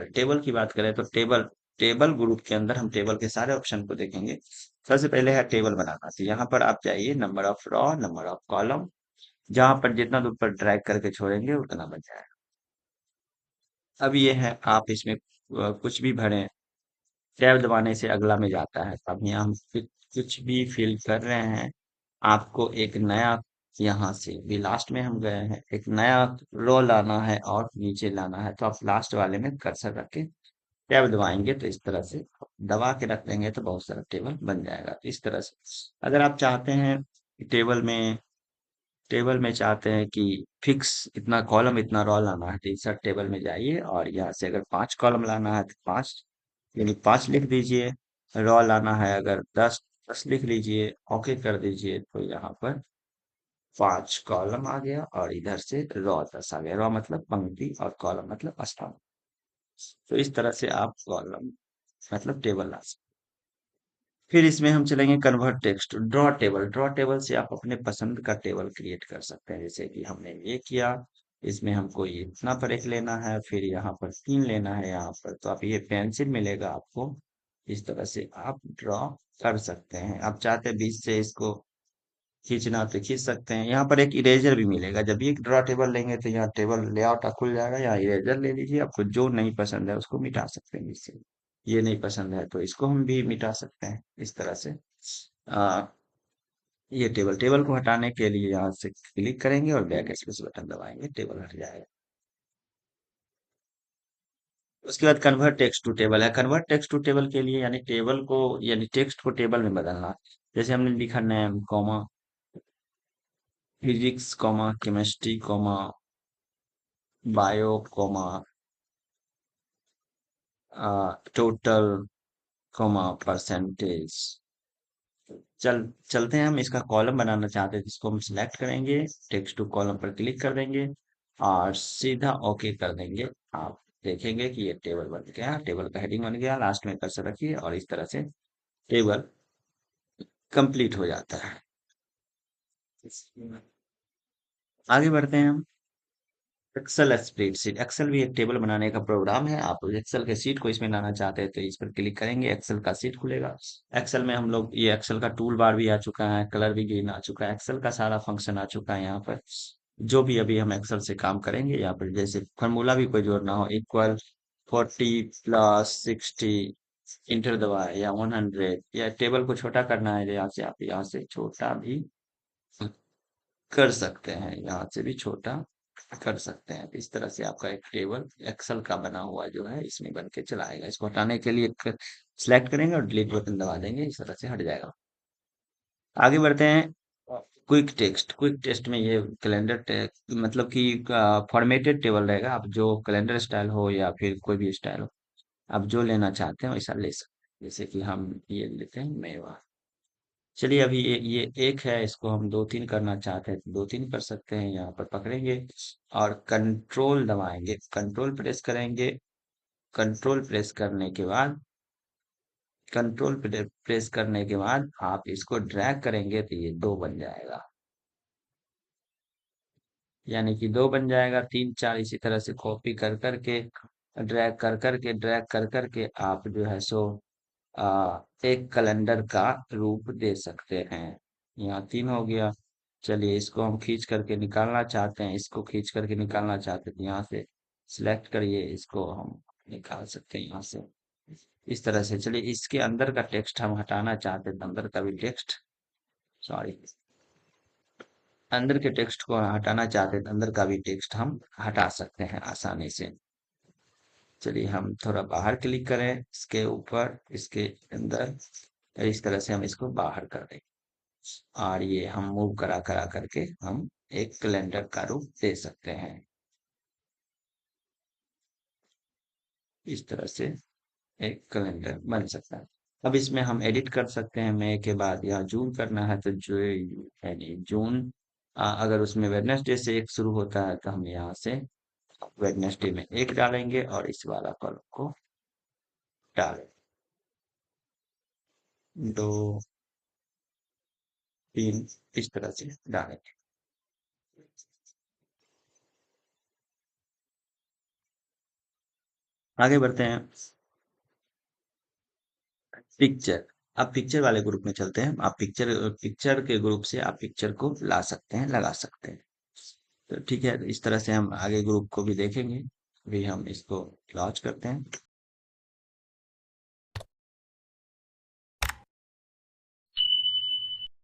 Table table की बात करें तो टेबल टेबल ग्रुप के अंदर हम टेबल के सारे ऑप्शन को देखेंगे। सबसे पहले है टेबल बनाना, तो यहाँ पर आप जाइए number of row, number of column, जहां पर जितना दूर पर ड्रैग करके छोड़ेंगे उतना बन जाएगा। अब ये है आप इसमें कुछ भी भरें, टैब दबाने से अगला में जाता है। अब यहाँ हम कुछ भी फिल कर रहे हैं, आपको एक नया, यहाँ से भी लास्ट में हम गए हैं, एक नया रो लाना है और नीचे लाना है, तो आप लास्ट वाले में कर्सर रख के टैब दबाएंगे तो इस तरह से दबा के रख देंगे तो बहुत सारा टेबल बन जाएगा। तो इस तरह से अगर आप चाहते हैं कि टेबल में चाहते हैं कि फिक्स इतना कॉलम इतना रो लाना है, तो इंसर्ट टेबल में जाइए और यहाँ से अगर 5 कॉलम लाना है तो 5 यानी 5 लिख दीजिए। रो लाना है अगर 10 लिख लीजिए, ओके कर दीजिए, तो यहाँ पर 5 कॉलम आ गया और इधर से रो 10 आ गया। रो मतलब पंक्ति और कॉलम मतलब स्थान। तो इस तरह से आप कॉलम मतलब टेबल ला सकते हैं। फिर इसमें हम चलेंगे convert text, draw table. Draw table से आप अपने पसंद का टेबल क्रिएट कर सकते हैं, जैसे कि हमने ये किया। इसमें हमको ये इतना पर एक लेना है, फिर यहाँ पर 3 लेना है यहाँ पर, तो आप ये पेंसिल मिलेगा आपको। इस तरह से आप ड्रॉ कर सकते हैं। आप चाहते हैं बीच से इसको खींचना तो खींच सकते हैं। यहाँ पर एक इरेजर भी मिलेगा, जब ये ड्रॉ टेबल लेंगे तो यहाँ टेबल लेआउट खुल जाएगा। यहाँ इरेजर ले लीजिए, आपको जो नहीं पसंद है उसको मिटा सकते हैं इससे। ये नहीं पसंद है तो इसको हम भी मिटा सकते हैं इस तरह से। आ, ये टेबल टेबल को हटाने के लिए यहाँ से क्लिक करेंगे और बैक स्पेस बटन दबाएंगे, टेबल हट जाएगा। उसके बाद कन्वर्ट टेक्स्ट टू टेबल है। कन्वर्ट टेक्स्ट टू टेबल के लिए यानी टेबल को यानी टेक्स्ट को टेबल में बदलना। जैसे हमने लिखा name comma physics comma chemistry comma bio comma total comma percentage. चलते हैं, हम इसका कॉलम बनाना चाहते हैं जिसको हम सिलेक्ट करेंगे, टेक्स्ट टू कॉलम पर क्लिक कर देंगे और सीधा ओके कर देंगे। आप देखेंगे कि ये टेबल बन गया, टेबल का हेडिंग बन गया। लास्ट में कर्सर रखिए और इस तरह से टेबल कंप्लीट हो जाता है। आगे बढ़ते हैं हम। एक्सेल स्प्रेडशीट, एक्सेल भी एक टेबल बनाने का प्रोग्राम है। आप एक्सेल के सीट को इसमें लाना चाहते हैं तो इस पर क्लिक करेंगे, एक्सेल का सीट खुलेगा। एक्सेल में हम लोग ये एक्सेल का टूल बार भी आ चुका है, कलर भी ग्रीन आ चुका है, एक्सेल का सारा फंक्शन आ चुका है यहाँ पर। जो भी अभी हम एक्सेल से काम करेंगे यहाँ पर, जैसे फॉर्मूला भी कोई जोड़ना हो, इक्वल 40 + 60, इंटर दबाए, या 100, या टेबल को छोटा करना है यहाँ से आप यहाँ से छोटा भी कर सकते हैं, यहाँ से भी छोटा कर सकते हैं। इस तरह से आपका एक टेबल एक्सेल का बना हुआ जो है इसमें बन के चला आएगा। इसको हटाने के लिए सिलेक्ट करेंगे और डिलीट बटन दबा देंगे, इस तरह से हट जाएगा। आगे बढ़ते हैं। क्विक टेक्स्ट, क्विक टेक्स्ट में ये मतलब कि फॉर्मेटेड टेबल रहेगा। आप जो कैलेंडर स्टाइल हो या फिर कोई भी स्टाइल हो, आप जो लेना चाहते हैं वैसा ले सकते हैं। जैसे कि हम ये लेते हैं मेवा। चलिए अभी ये एक है, इसको हम 2-3 करना चाहते हैं तो 2-3 कर सकते हैं। यहाँ पर पकड़ेंगे और कंट्रोल दबाएंगे, कंट्रोल प्रेस करेंगे। कंट्रोल प्रेस करने के बाद प्रेस करने के बाद आप इसको ड्रैग करेंगे तो ये 2 बन जाएगा। यानी कि 2 बन जाएगा, 3-4 इसी तरह से कॉपी कर करके ड्रैग कर करके आप जो है सो एक कैलेंडर का रूप दे सकते हैं। यहाँ 3 हो गया। चलिए इसको हम खींच करके निकालना चाहते हैं, इसको खींच करके निकालना चाहते हैं तो यहाँ से सिलेक्ट करिए, इसको हम निकाल सकते हैं यहाँ से इस तरह से। चलिए इसके अंदर का टेक्स्ट हम हटाना चाहते हैं तो अंदर का भी टेक्स्ट, सॉरी, अंदर के टेक्स्ट को हटाना चाहते हैं तो अंदर का भी टेक्स्ट हम हटा सकते हैं आसानी से। चलिए हम थोड़ा बाहर क्लिक करें इसके ऊपर, इसके अंदर, इस तरह से हम इसको बाहर कर दें और ये हम मूव करा करा करके हम एक कैलेंडर का रूप दे सकते हैं। इस तरह से एक कैलेंडर बन सकता है। अब इसमें हम एडिट कर सकते हैं, मई के बाद यहाँ जून करना है तो जो यानी जून, अगर उसमें वेडनेसडे से 1 शुरू होता है तो हम यहाँ से वेडनेसडे में 1 डालेंगे और इस वाला कॉलम को डालें, 2-3 इस तरह से डालेंगे। आगे बढ़ते हैं। पिक्चर। अब पिक्चर वाले ग्रुप में चलते हैं। आप पिक्चर पिक्चर के ग्रुप से आप पिक्चर को ला सकते हैं, लगा सकते हैं। तो ठीक है, इस तरह से हम आगे ग्रुप को भी देखेंगे। अभी हम इसको लॉन्च करते हैं।